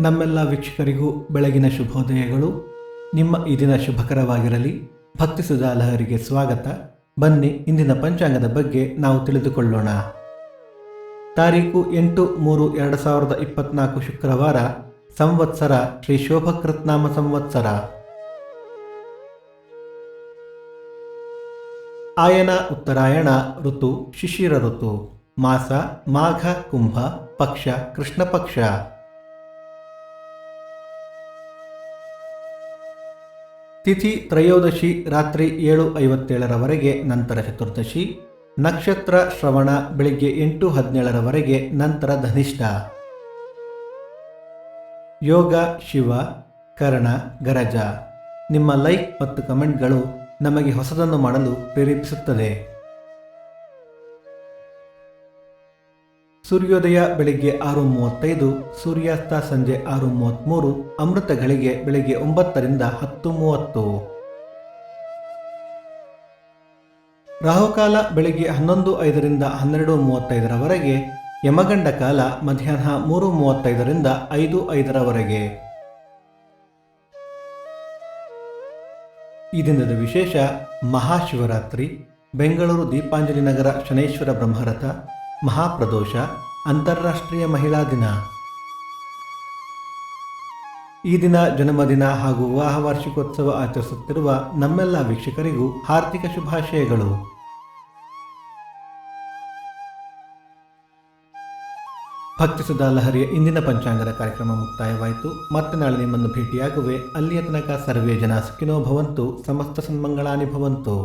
ನಮ್ಮೆಲ್ಲ ವೀಕ್ಷಕರಿಗೂ ಬೆಳಗಿನ ಶುಭೋದಯಗಳು. ನಿಮ್ಮ ಈ ದಿನ ಶುಭಕರವಾಗಿರಲಿ. ಭಕ್ತಿ ಸುಧಾ ಲಹರಿಗೆ ಸ್ವಾಗತ. ಬನ್ನಿ ಇಂದಿನ ಪಂಚಾಂಗದ ಬಗ್ಗೆ ನಾವು ತಿಳಿದುಕೊಳ್ಳೋಣ. ತಾರೀಕು 8/3/2024 ಶುಕ್ರವಾರ. ಸಂವತ್ಸರ ಶ್ರೀ ಶೋಭಕೃತ್ನಾಮ ಸಂವತ್ಸರ. ಆಯನ ಉತ್ತರಾಯಣ. ಋತು ಶಿಶಿರ ಋತು. ಮಾಸ ಮಾಘ ಕುಂಭ. ಪಕ್ಷ ಕೃಷ್ಣ ಪಕ್ಷ. ತಿಥಿ ತ್ರಯೋದಶಿ ರಾತ್ರಿ 7:57 ನಂತರ ಚತುರ್ದಶಿ. ನಕ್ಷತ್ರ ಶ್ರವಣ ಬೆಳಿಗ್ಗೆ 8:17 ನಂತರ ಧನಿಷ್ಠ. ಯೋಗ ಶಿವ ಕರ್ಣ ಗರಜ. ನಿಮ್ಮ ಲೈಕ್ ಮತ್ತು ಕಮೆಂಟ್ಗಳು ನಮಗೆ ಹೊಸದನ್ನು ಮಾಡಲು ಪ್ರೇರೇಪಿಸುತ್ತದೆ. ಸೂರ್ಯೋದಯ ಬೆಳಿಗ್ಗೆ 6:35, ಸೂರ್ಯಾಸ್ತ ಸಂಜೆ 6:33, ಅಮೃತ ಘಳಿಗೆ ಬೆಳಿಗ್ಗೆ 9 ರಿಂದ 10:30. ರಾಹುಕಾಲ ಬೆಳಿಗ್ಗೆ 11:05 ರಿಂದ 12:35, ಯಮಗಂಡ ಕಾಲ ಮಧ್ಯಾಹ್ನ 3:35 ರಿಂದ 5:05. ಈ ದಿನದ ವಿಶೇಷ ಮಹಾಶಿವರಾತ್ರಿ, ಬೆಂಗಳೂರು ದೀಪಾಂಜಲಿ ನಗರ ಶನೈಶ್ವರ ಬ್ರಹ್ಮರಥ, ಮಹಾಪ್ರದೋಷ, ಅಂತಾರಾಷ್ಟ್ರೀಯ ಮಹಿಳಾ ದಿನ. ಈ ದಿನ ಜನ್ಮದಿನ ಹಾಗೂ ವಿವಾಹ ವಾರ್ಷಿಕೋತ್ಸವ ಆಚರಿಸುತ್ತಿರುವ ನಮ್ಮೆಲ್ಲ ವೀಕ್ಷಕರಿಗೂ ಹಾರ್ದಿಕ ಶುಭಾಶಯಗಳು. ಭಕ್ತಿ ಸುಧಾ ಲಹರಿಯ ಇಂದಿನ ಪಂಚಾಂಗದ ಕಾರ್ಯಕ್ರಮ ಮುಕ್ತಾಯವಾಯಿತು. ಮತ್ತೆ ನಾಳೆ ನಿಮ್ಮನ್ನು ಭೇಟಿಯಾಗುವೆ. ಅಲ್ಲಿಯ ತನಕ ಸರ್ವೇ ಜನ ಸುಖಿನೋ ಭವಂತು. ಸಮಸ್ತ ಸನ್ಮಂಗಳಾನಿ ಭವಂತು.